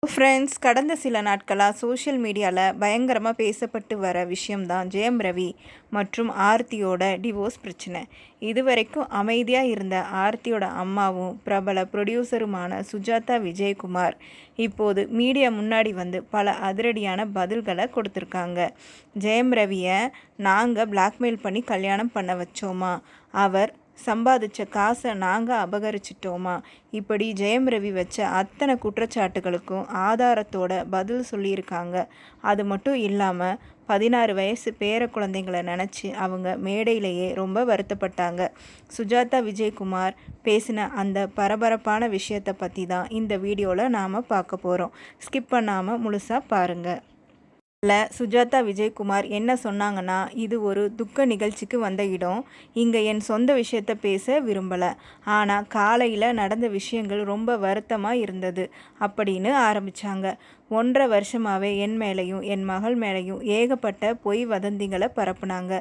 Friends, கடந்த சில நாட்களாக சோஷியல் மீடியாவில் பயங்கரமாக பேசப்பட்டு வர விஷயம்தான் ஜெயம் ரவி மற்றும் ஆர்த்தியோட டிவோர்ஸ் பிரச்சனை. இதுவரைக்கும் அமைதியாக இருந்த ஆர்த்தியோட அம்மாவும் பிரபல ப்ரொடியூசருமான சுஜாதா விஜயகுமார் இப்போது மீடியா முன்னாடி வந்து பல அதிரடியான பதில்களை கொடுத்துருக்காங்க. ஜெயம் ரவியை நாங்கள் பிளாக்மெயில் பண்ணி கல்யாணம் பண்ண வச்சோமா, அவர் சம்பாதிச்ச காசை நாங்கள் அபகரிச்சிட்டோமா, இப்படி ஜெயம் ரவி வச்ச அத்தனை குற்றச்சாட்டுகளுக்கும் ஆதாரத்தோட பதில் சொல்லியிருக்காங்க. அது மட்டும் இல்லாமல் 16 வயசு பேர குழந்தைங்களை நினச்சி அவங்க மேடையிலேயே ரொம்ப வருத்தப்பட்டாங்க. சுஜாதா விஜயகுமார் பேசின அந்த பரபரப்பான விஷயத்தை பற்றி தான் இந்த வீடியோவில் நாம் பார்க்க போகிறோம். ஸ்கிப் பண்ணாமல் முழுசாக பாருங்கள். சுஜாதா விஜயகுமார் என்ன சொன்னாங்கன்னா, இது ஒரு துக்க நிகழ்ச்சிக்கு வந்த இடம், இங்கே என் சொந்த விஷயத்தை பேச விரும்பலை, ஆனால் காலையில் நடந்த விஷயங்கள் ரொம்ப வருத்தமாக இருந்தது அப்படின்னு ஆரம்பித்தாங்க. 1.5 வருஷமாகவே என் மேலேயும் என் மகள் மேலேயும் ஏகப்பட்ட பொய் வதந்திகளை பரப்புனாங்க.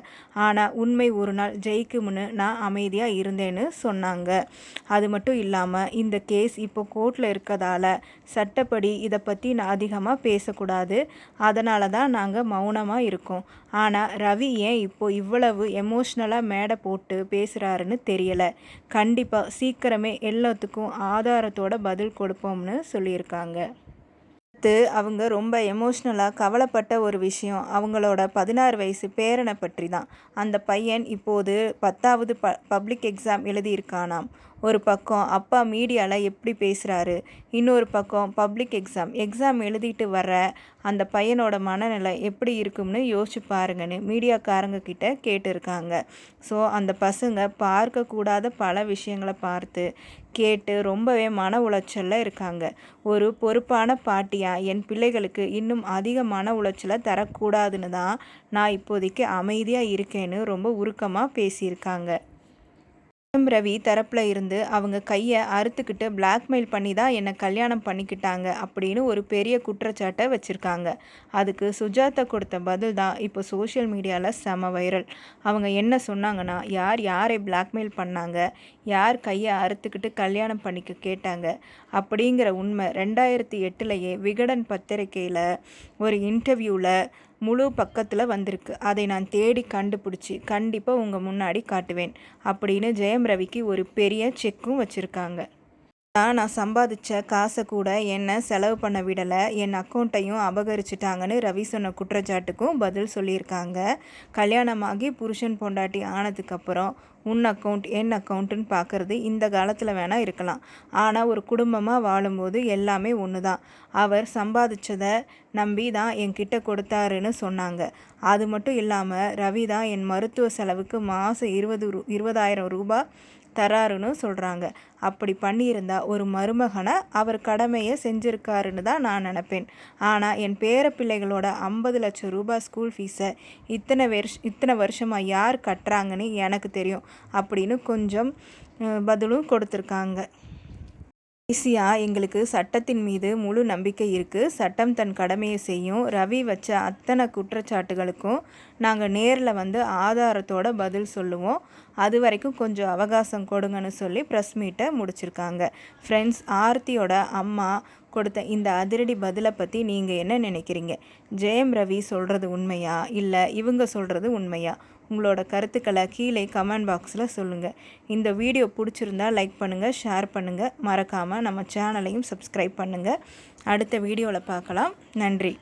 ஆனால் உண்மை ஒரு நாள் ஜெயிக்கும்னு நான் அமைதியாக இருந்தேன்னு சொன்னாங்க. அது மட்டும் இல்லாமல் இந்த கேஸ் இப்போ கோர்ட்டில் இருக்கதால் சட்டப்படி இதை பற்றி நான் அதிகமாக பேசக்கூடாது, அதனால தான் நாங்கள் மௌனமாக இருக்கோம். ஆனால் ரவி ஏன் இப்போது இவ்வளவு எமோஷ்னலாக மேடை போட்டு பேசுகிறாருன்னு தெரியலை. கண்டிப்பாக சீக்கிரமே எல்லாத்துக்கும் ஆதாரத்தோட பதில் கொடுப்போம்னு சொல்லியிருக்காங்க. அவங்க ரொம்ப எமோஷ்னலாக கவலைப்பட்ட ஒரு விஷயம் அவங்களோட 16 வயசு பேரனை பற்றி தான். அந்த பையன் இப்போது 10வது பப்ளிக் எக்ஸாம் எழுதியிருக்கானாம். ஒரு பக்கம் அப்பா மீடியாவில் எப்படி பேசுகிறாரு, இன்னொரு பக்கம் பப்ளிக் எக்ஸாம் எழுதிட்டு வர அந்த பையனோட மனநிலை எப்படி இருக்கும்னு யோசிச்சு பாருங்கன்னு மீடியாக்காரங்க கிட்ட கேட்டிருக்காங்க. ஸோ அந்த பசங்க பார்க்கக்கூடாத பல விஷயங்களை பார்த்து கேட்டு ரொம்பவே மன உளைச்சலில் இருக்காங்க. ஒரு பொறுப்பான பாட்டியாக என் பிள்ளைகளுக்கு இன்னும் அதிக மன உளைச்சலை தரக்கூடாதுன்னு தான் நான் இப்போதைக்கு அமைதியாக இருக்கேன்னு ரொம்ப உருக்கமாக பேசியிருக்காங்க. ஜெயம் ரவி தரப்பில் இருந்து அவங்க கையை அறுத்துக்கிட்டு பிளாக்மெயில் பண்ணி தான் என்னை கல்யாணம் பண்ணிக்கிட்டாங்க அப்படின்னு ஒரு பெரிய குற்றச்சாட்டை வச்சுருக்காங்க. அதுக்கு சுஜாதா கொடுத்த பதில் தான் இப்போ சோஷியல் மீடியாவில் செம வைரல். அவங்க என்ன சொன்னாங்கன்னா, யாரை பிளாக்மெயில் பண்ணாங்க, யார் கையை அறுத்துக்கிட்டு கல்யாணம் பண்ணிக்க கேட்டாங்க அப்படிங்கிற உண்மை 2008 விகடன் பத்திரிகையில் ஒரு இன்டர்வியூவில் முழு பக்கத்தில் வந்திருக்கு. அதை நான் தேடி கண்டுபிடிச்சி கண்டிப்பாக உங்கள் முன்னாடி காட்டுவேன் அப்படின்னு ஜெயம் ரவிக்கு ஒரு பெரிய செக்கும் வச்சுருக்காங்க. நான் சம்பாதிச்ச காசை கூட என்னை செலவு பண்ண விடலை, என் அக்கௌண்ட்டையும் அபகரிச்சிட்டாங்கன்னு ரவி சொன்ன குற்றச்சாட்டுக்கும் பதில் சொல்லியிருக்காங்க. கல்யாணமாகி புருஷன் பொண்டாட்டி ஆனதுக்கப்புறம் உன் அக்கௌண்ட் என் அக்கௌண்ட்டுன்னு பார்க்குறது இந்த காலத்தில் வேணால் இருக்கலாம், ஆனால் ஒரு குடும்பமாக வாழும்போது எல்லாமே ஒன்று தான். அவர் சம்பாதிச்சதை நம்பி தான் என்கிட்ட கொடுத்தாருன்னு சொன்னாங்க. அது மட்டும் இல்லாமல் ரவி தான் என் மருத்துவ செலவுக்கு மாதம் 20,000 ரூபாய் தராருன்னு சொல்கிறாங்க. அப்படி பண்ணியிருந்தா ஒரு மருமகனை அவர் கடமையை செஞ்சுருக்காருன்னு தான் நான் நினப்பேன். ஆனால் என் பேர பிள்ளைகளோட 50 லட்சம் ரூபாய் ஸ்கூல் ஃபீஸை இத்தனை வருஷமாக யார் கட்டுறாங்கன்னு எனக்கு தெரியும் அப்படின்னு கொஞ்சம் பதிலும் கொடுத்துருக்காங்க. ஈஸியாக எங்களுக்கு சட்டத்தின் மீது முழு நம்பிக்கை இருக்குது, சட்டம் தன் கடமையை செய்யும். ரவி வச்ச அத்தனை குற்றச்சாட்டுகளுக்கும் நாங்கள் நேரில் வந்து ஆதாரத்தோட பதில் சொல்லுவோம், அது வரைக்கும் கொஞ்சம் அவகாசம் கொடுங்கன்னு சொல்லி ப்ரெஸ் மீட்டை முடிச்சிருக்காங்க. ஃப்ரெண்ட்ஸ், ஆர்த்தியோட அம்மா கொடுத்த இந்த அதிரடி பதிலை பற்றி நீங்கள் என்ன நினைக்கிறீங்க? ஜெயம் ரவி சொல்கிறது உண்மையா இல்லை இவங்க சொல்கிறது உண்மையா? உங்களோட கருத்துக்களை கீழே கமெண்ட் பாக்ஸில் சொல்லுங்கள். இந்த வீடியோ பிடிச்சிருந்தா லைக் பண்ணுங்கள், ஷேர் பண்ணுங்கள், மறக்காமல் நம்ம சேனலையும் சப்ஸ்கிரைப் பண்ணுங்கள். அடுத்த வீடியோவில் பார்க்கலாம். நன்றி.